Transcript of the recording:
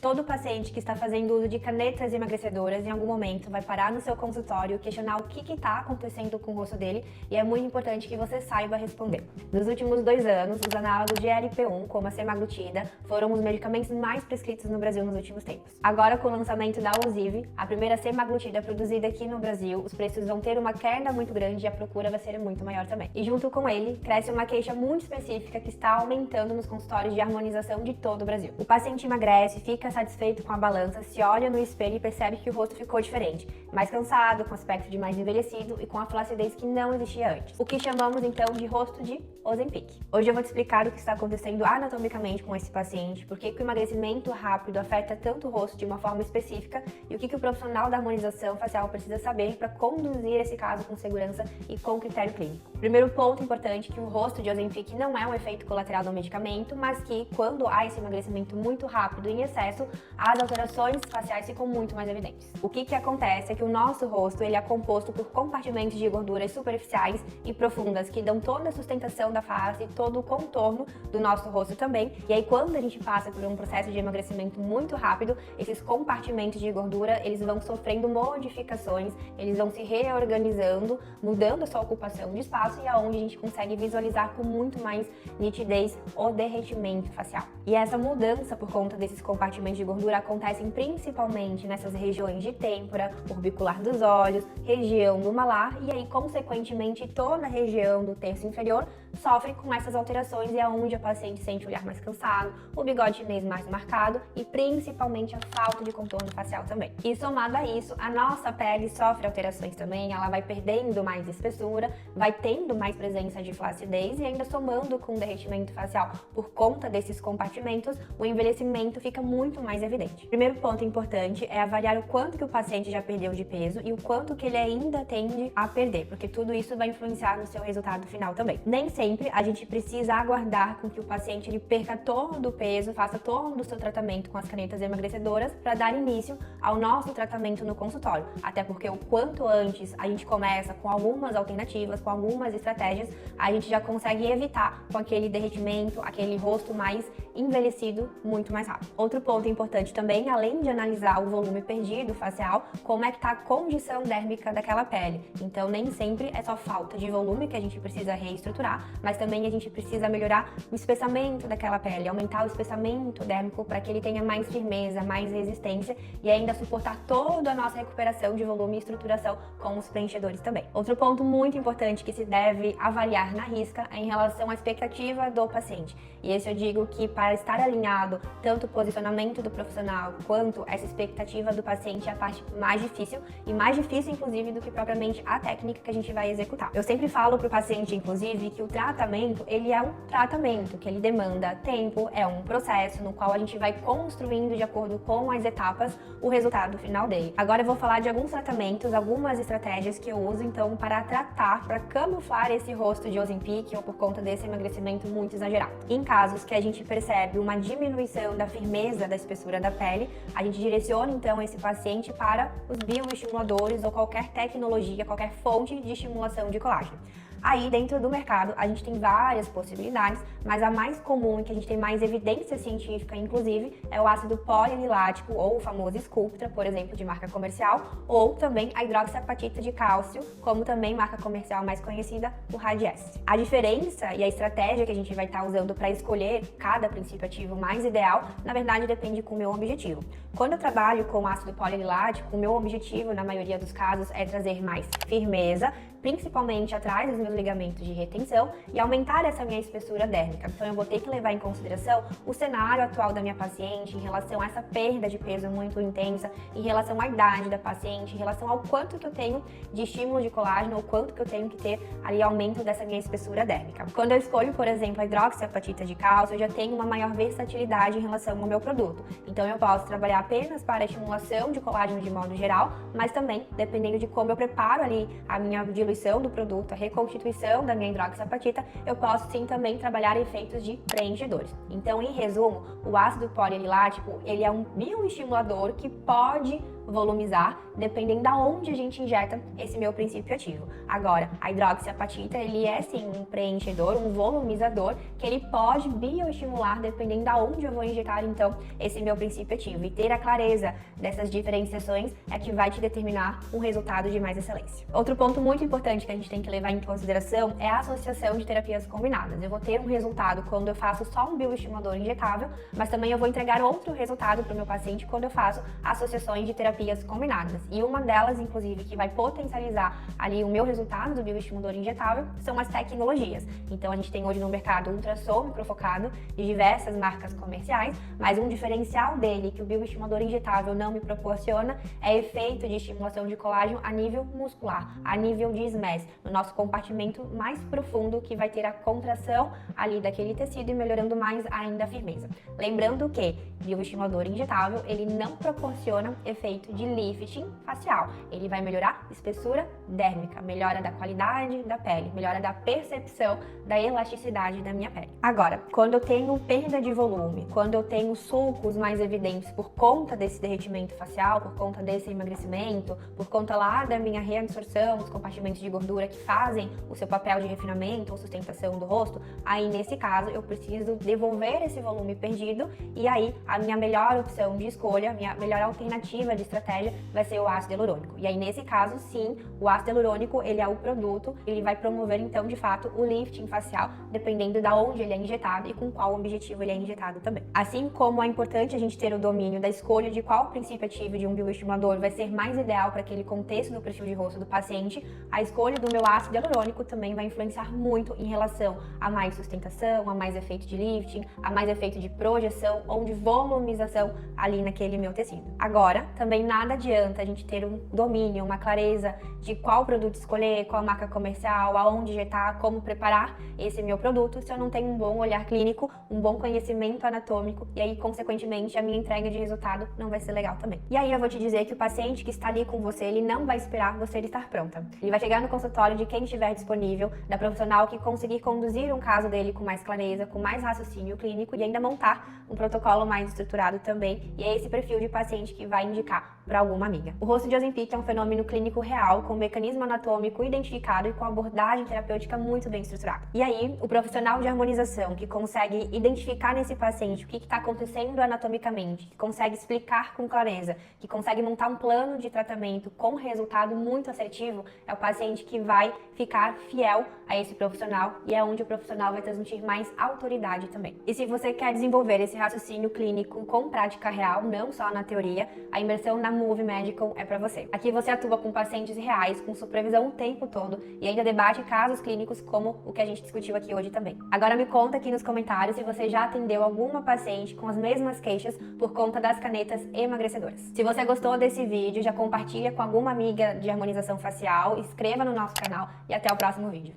Todo paciente que está fazendo uso de canetas emagrecedoras em algum momento vai parar no seu consultório, questionar o que está acontecendo com o rosto dele, e é muito importante que você saiba responder. Nos últimos 2 anos, os análogos de GLP-1, como a semaglutida, foram os medicamentos mais prescritos no Brasil nos últimos tempos. Agora, com o lançamento da Ozivy, a primeira semaglutida produzida aqui no Brasil, os preços vão ter uma queda muito grande e a procura vai ser muito maior também. E junto com ele, cresce uma queixa muito específica que está aumentando nos consultórios de harmonização de todo o Brasil. O paciente emagrece, fica satisfeito com a balança, se olha no espelho e percebe que o rosto ficou diferente, mais cansado, com aspecto de mais envelhecido e com a flacidez que não existia antes. O que chamamos então de rosto de Ozempic. Hoje eu vou te explicar o que está acontecendo anatomicamente com esse paciente, por que o emagrecimento rápido afeta tanto o rosto de uma forma específica e o que o profissional da harmonização facial precisa saber para conduzir esse caso com segurança e com critério clínico. Primeiro ponto importante é que o rosto de Ozempic não é um efeito colateral do medicamento, mas que quando há esse emagrecimento muito rápido e em excesso, as alterações faciais ficam muito mais evidentes. O que acontece é que o nosso rosto ele é composto por compartimentos de gorduras superficiais e profundas que dão toda a sustentação da face e todo o contorno do nosso rosto também. E aí quando a gente passa por um processo de emagrecimento muito rápido, esses compartimentos de gordura eles vão sofrendo modificações, eles vão se reorganizando, mudando a sua ocupação de espaço e é onde a gente consegue visualizar com muito mais nitidez o derretimento facial. E essa mudança por conta desses compartimentos de gordura acontecem principalmente nessas regiões de têmpora, orbicular dos olhos, região do malar e aí, consequentemente, toda a região do terço inferior sofre com essas alterações e é onde a paciente sente o olhar mais cansado, o bigode chinês mais marcado e principalmente a falta de contorno facial também. E somado a isso, a nossa pele sofre alterações também, ela vai perdendo mais espessura, vai tendo mais presença de flacidez e ainda somando com o derretimento facial por conta desses compartimentos, o envelhecimento fica muito mais evidente. Primeiro ponto importante é avaliar o quanto que o paciente já perdeu de peso e o quanto que ele ainda tende a perder, porque tudo isso vai influenciar no seu resultado final também. Nem sempre a gente precisa aguardar com que o paciente ele perca todo o peso, faça todo o seu tratamento com as canetas emagrecedoras para dar início ao nosso tratamento no consultório. Até porque o quanto antes a gente começa com algumas alternativas, com algumas estratégias, a gente já consegue evitar com aquele derretimento, aquele rosto mais envelhecido muito mais rápido. Outro ponto importante também, além de analisar o volume perdido facial, como é que está a condição dérmica daquela pele. Então, nem sempre é só falta de volume que a gente precisa reestruturar, mas também a gente precisa melhorar o espessamento daquela pele, aumentar o espessamento dérmico para que ele tenha mais firmeza, mais resistência e ainda suportar toda a nossa recuperação de volume e estruturação com os preenchedores também. Outro ponto muito importante que se deve avaliar na risca é em relação à expectativa do paciente. E esse eu digo que para estar alinhado tanto o posicionamento do profissional quanto essa expectativa do paciente é a parte mais difícil e mais difícil inclusive do que propriamente a técnica que a gente vai executar. Eu sempre falo para o paciente inclusive que o tratamento ele é um tratamento, que ele demanda tempo, é um processo no qual a gente vai construindo de acordo com as etapas o resultado final dele. Agora eu vou falar de alguns tratamentos, algumas estratégias que eu uso então para tratar, para camuflar esse rosto de Ozempic ou por conta desse emagrecimento muito exagerado. Em casos que a gente percebe uma diminuição da firmeza da espessura da pele, a gente direciona então esse paciente para os bioestimuladores ou qualquer tecnologia, qualquer fonte de estimulação de colágeno. Aí, dentro do mercado, a gente tem várias possibilidades, mas a mais comum e que a gente tem mais evidência científica, inclusive, é o ácido polianilático ou o famoso Sculptra, por exemplo, de marca comercial, ou também a hidroxiapatita de cálcio, como também marca comercial mais conhecida, o Radiesse. A diferença e a estratégia que a gente vai estar usando para escolher cada princípio ativo mais ideal, na verdade, depende com o meu objetivo. Quando eu trabalho com ácido polianilático, o meu objetivo, na maioria dos casos, é trazer mais firmeza, principalmente atrás dos meus ligamentos de retenção e aumentar essa minha espessura dérmica. Então eu vou ter que levar em consideração o cenário atual da minha paciente em relação a essa perda de peso muito intensa, em relação à idade da paciente, em relação ao quanto que eu tenho de estímulo de colágeno ou quanto que eu tenho que ter ali aumento dessa minha espessura dérmica. Quando eu escolho, por exemplo, a hidroxiapatita de cálcio, eu já tenho uma maior versatilidade em relação ao meu produto. Então eu posso trabalhar apenas para a estimulação de colágeno de modo geral, mas também, dependendo de como eu preparo ali a minha diluição do produto, a reconstituição da minha hidroxiapatita, eu posso sim também trabalhar efeitos de preenchedores. Então, em resumo, o ácido polianilático, ele é um bioestimulador que pode volumizar, dependendo da onde a gente injeta esse meu princípio ativo. Agora, a hidroxiapatita, ele é sim um preenchedor, um volumizador, que ele pode bioestimular dependendo da onde eu vou injetar então esse meu princípio ativo. E ter a clareza dessas diferenciações é que vai te determinar um resultado de mais excelência. Outro ponto muito importante que a gente tem que levar em consideração é a associação de terapias combinadas. Eu vou ter um resultado quando eu faço só um bioestimulador injetável, mas também eu vou entregar outro resultado para o meu paciente quando eu faço associações de terapias combinadas. E uma delas, inclusive, que vai potencializar ali o meu resultado do bioestimulador injetável, são as tecnologias. Então a gente tem hoje no mercado ultrassom microfocado de diversas marcas comerciais, mas um diferencial dele que o bioestimulador injetável não me proporciona é efeito de estimulação de colágeno a nível muscular, a nível de SMES, no nosso compartimento mais profundo, que vai ter a contração ali daquele tecido e melhorando mais ainda a firmeza. Lembrando que bioestimulador injetável, ele não proporciona efeito de lifting facial. Ele vai melhorar espessura dérmica, melhora da qualidade da pele, melhora da percepção da elasticidade da minha pele. Agora, quando eu tenho perda de volume, quando eu tenho sulcos mais evidentes por conta desse derretimento facial, por conta desse emagrecimento, por conta lá da minha reabsorção, dos compartimentos de gordura que fazem o seu papel de refinamento ou sustentação do rosto, aí nesse caso eu preciso devolver esse volume perdido e aí a minha melhor opção de escolha, a minha melhor alternativa de estratégia vai ser o ácido hialurônico. E aí nesse caso, sim, o ácido hialurônico, ele é o produto, ele vai promover então de fato o lifting facial, dependendo da onde ele é injetado e com qual objetivo ele é injetado também. Assim como é importante a gente ter o domínio da escolha de qual princípio ativo de um bioestimulador vai ser mais ideal para aquele contexto do perfil de rosto do paciente, a escolha do meu ácido hialurônico também vai influenciar muito em relação a mais sustentação, a mais efeito de lifting, a mais efeito de projeção ou de volumização ali naquele meu tecido. Agora, também nada adianta a gente ter um domínio, uma clareza de qual produto escolher, qual marca comercial, aonde injetar, como preparar esse meu produto, se eu não tenho um bom olhar clínico, um bom conhecimento anatômico, e aí, consequentemente, a minha entrega de resultado não vai ser legal também. E aí eu vou te dizer que o paciente que está ali com você, ele não vai esperar você estar pronta. Ele vai chegar no consultório de quem estiver disponível, da profissional que conseguir conduzir um caso dele com mais clareza, com mais raciocínio clínico e ainda montar um protocolo mais estruturado também, e é esse perfil de paciente que vai indicar para alguma amiga. O rosto de Ozempic é um fenômeno clínico real, com um mecanismo anatômico identificado e com abordagem terapêutica muito bem estruturada. E aí, o profissional de harmonização que consegue identificar nesse paciente o que está acontecendo anatomicamente, que consegue explicar com clareza, que consegue montar um plano de tratamento com resultado muito assertivo, é o paciente que vai ficar fiel a esse profissional e é onde o profissional vai transmitir mais autoridade também. E se você quer desenvolver esse raciocínio clínico com prática real, não só na teoria, a imersão na Move Medical é para você. Aqui você atua com pacientes reais, com supervisão o tempo todo e ainda debate casos clínicos como o que a gente discutiu aqui hoje também. Agora me conta aqui nos comentários se você já atendeu alguma paciente com as mesmas queixas por conta das canetas emagrecedoras. Se você gostou desse vídeo, já compartilha com alguma amiga de harmonização facial, inscreva no nosso canal e até o próximo vídeo.